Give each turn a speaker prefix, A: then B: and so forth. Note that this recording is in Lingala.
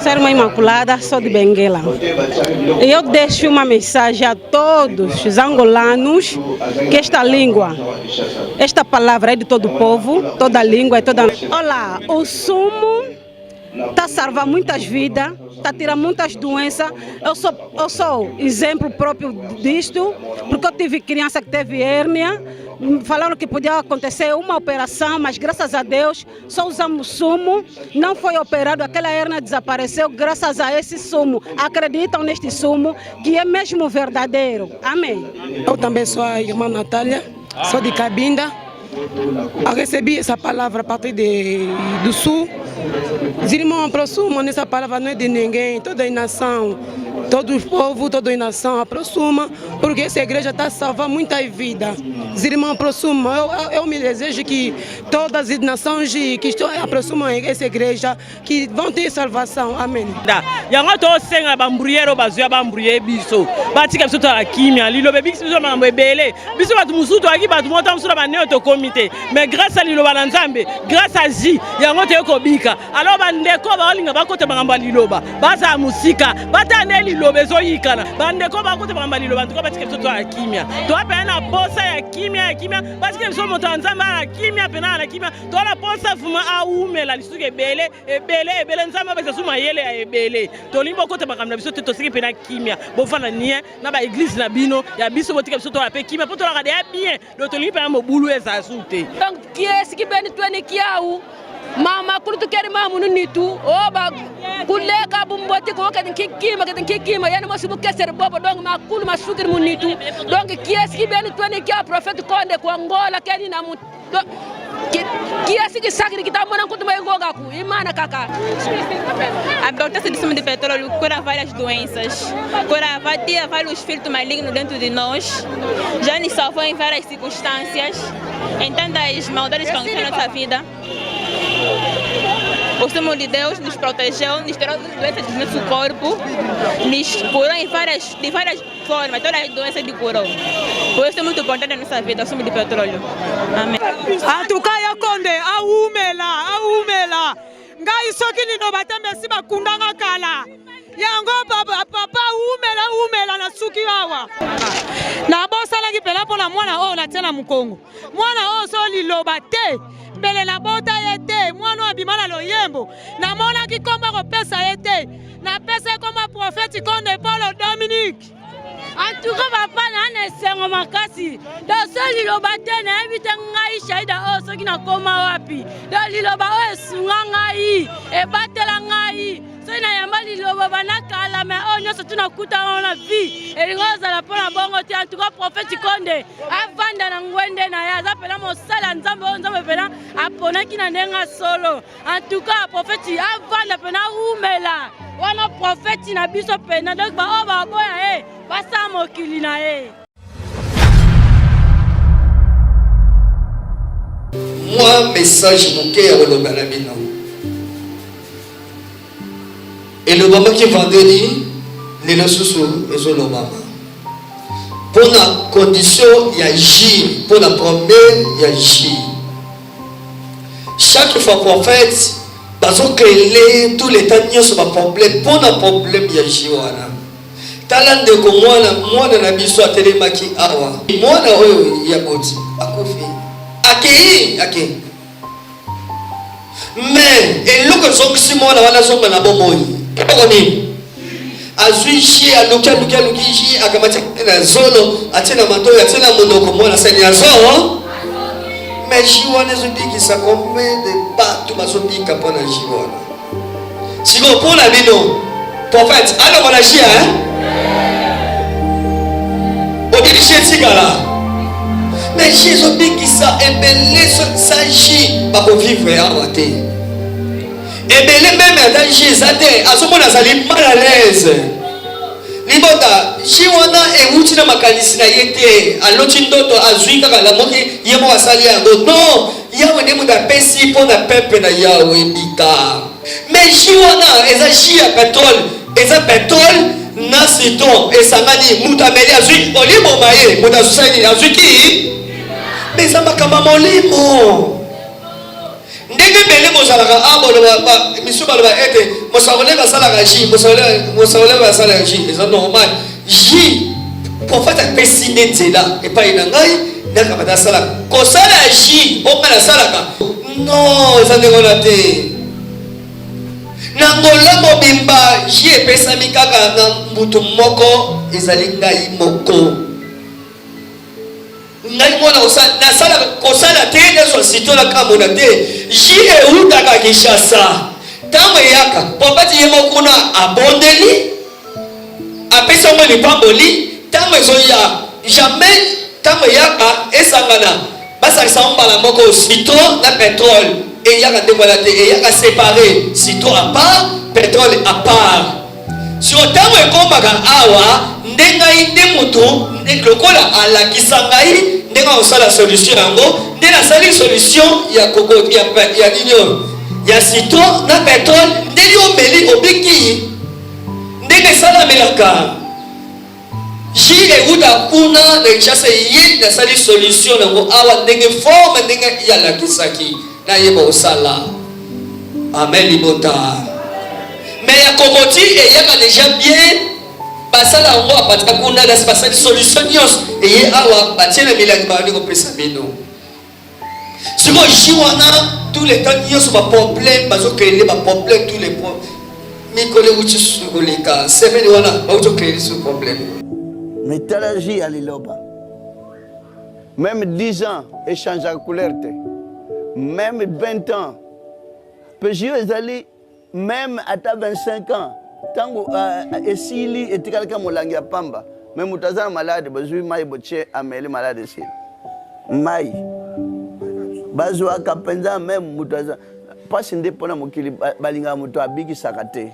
A: Sou irmã Imaculada, sou de Benguela. E eu deixo uma mensagem a todos os angolanos que esta língua, esta palavra é de todo o povo, toda a língua e toda... Olá, o sumo está a salvar muitas vidas, está a tirar muitas doenças. Eu sou exemplo próprio disto, porque eu tive criança que teve hérnia. Falaram que podia acontecer uma operação, mas graças a Deus só usamos sumo, não foi operado, aquela hérnia desapareceu graças a esse sumo. Acreditam neste sumo que é mesmo verdadeiro. Amém.
B: Eu também sou a irmã Natália, sou de Cabinda. Eu recebi essa palavra a partir do Sul. Os irmãos aproximam, essa palavra não é de ninguém, toda a nação. Todo o povo, toda a nação aproxima, porque essa igreja está a salvar muitas vidas. Os irmãos aproximam. Eu me desejo que todas as nações que estão aproximam essa igreja, que vão ter salvação. Amém.
C: Mais grâce à l'Iloba Nzambe, grâce à J, yangote yokobika. Alors bandeko baolinga bakote bangamba liloba. Baza musika, batane liloba ezoyikana. Bandeko bakote bangamba liloba, ntuko batike biso to ya kimia. To apena posa ya kimia, batike biso moto Nzambe ala kimia pena ala kimia. To la posa fuma aumela lisuke ebele Nzambe besa suma yele ya ebele. To limbo kote bangamba biso to siki pena kimia. Bofana nie na ba église na bino, ya biso botike biso to ya pe kimia, poto la kade ya bien. Do to limpa mobulu eza sute.
D: Donc qui est-ce qui beni twene kiaou mama kurutu keri mamu nunitu oba kuleka bumboti ko kadin kikima yani mosibu keser bobo donc ma kulu masukir munitu donc qui est-ce qui beni twene kia prophète konde ko ngola keni na mu qui est-ce qui sakri kita mona kutu mai goga ku imana kaka
E: a importância do sumo de petróleo cura várias doenças, cura vários espíritos malignos dentro de nós, já nos salvou em várias circunstâncias, em tantas maldades que acontecem na nossa vida. O sumo de Deus nos protegeu, nos tirou das doenças do nosso corpo, nos curou de várias formas, todas as doenças de curou. Por isso é muito importante na nossa vida, o sumo de petróleo. Amém.
F: Atukaya konde, aumela. Ngai soki lino batembe siba kundanga kala. Yango papa umela na suki awa. Na bosala ki pela pona mwana o na tena mukongo. Mwana o so liloba te. Mbele na bota yete, mwana abimana loyembo. Na mona ki komba ko pesa yete. Na pesa koma prophète konde Paulo Dominique.
D: En tout cas papa na nesengo makasi. Do so liloba te na ebite ngai shaida o so kina koma wapi. Do liloba o esunga ngai, e batela ngai. So na yamba liloba banakala me o nyoso tunakuta na vie. Elingoza la pona bongo te en tout cas prophète konde. Avanda na ngwende na ya zapela mosala Nzambe o Nzambe pena apona kina nenga solo. En tout cas prophète avanda pena umela. Wana prophète na biso pena donc ba o ba boya basa mokili na e.
G: Moi message moké ya koloba na bino. Et le moment qui vendredi, les ressources ezolobama. Pour la condition il y a J, pour la promesse il y a J. Chaque fois prophète, parce que tous les temps sur ma problème, pour le problème il y a J wana. Talande ko mwana na biso atelemaki awa. Mwana oyo ya boti akufi. Akei. Mais eloko sokisi mwana wana songa na bomoyi. Koni azuishi aluki akamata na zolo atena matoyo atena mondoko mwana sani azo. Mais jiwana zobiki sa combien de bateaux bazobika pona jiwana. Siko pona bino prophète alors on agit mais Jésus dit que ça ébélé s'agit pas pour vivre à maté. Ébélé même dans Jésus à ce moment là mal à l'aise. Libota jiwana e uti na makanisi na yete aloti ndoto azuika kala moki yemo asali yango non yawe ne muda pesi pona pepe na yawe bika. Mais jiwana ezajia pétrole na siton esangani mutameli azui olimo maye mutasani azuki mais ça makamba molimo nde ndenge bele bozalaka aboloba misu baloba ete mosakole basalaka ji mosakole basalaka ji eza normal ji prophète apesi nde nzela epai na ngai ndaka bata asalaka kosala ji onga nasalaka non eza ndenge wana te na ngola mobimba ji epesami kaka na mbutu moko ezali ngai moko ngai mwana nasala kosala te nezo sitola kamona te ji eutaka Kinshasa ntango eyaka popati ye mokuna abondeli apesa ngo lipamboli ntango ezoya jamais ntango eyaka esangana basalisa mbala moko citron na pétrole eyaka nde wana te eyaka séparé citron à part pétrole à part sur ntango ekomaka awa nde ngai nde moto lokola alakisa ngai ndenge osala solution yango nde nasali solution ya koko ya nini ya citron na pétrole ndeli omeli obiki ndenge esalamelaka ji euta kuna na Kinshasa ye nasali solution yango awa ndenge forme ndenge yalakisaki nayeba osala amen libota mais ya kokoti eyaka déjà bien basala yango apatika kuna nasi basali solution nyonso eye awa batie na milangi babandi kopesa bino sikoyo ji wana tous les temps nyonso baproblème bazokrele baproblème tous les problèmes mikolo euti koleka semene wana bauti okrele su problème
H: mais tala ji ya liloba même 10 ans échange à couleur te même 20 ans peji ezali même ata 25 ans tango esili etikalaka molangi ya pamba mais mutazana malade bazui mai boche ameli malade esili mai bazwa kapenza même mutazana pasi nde pona mokili balinga muto abiki sakate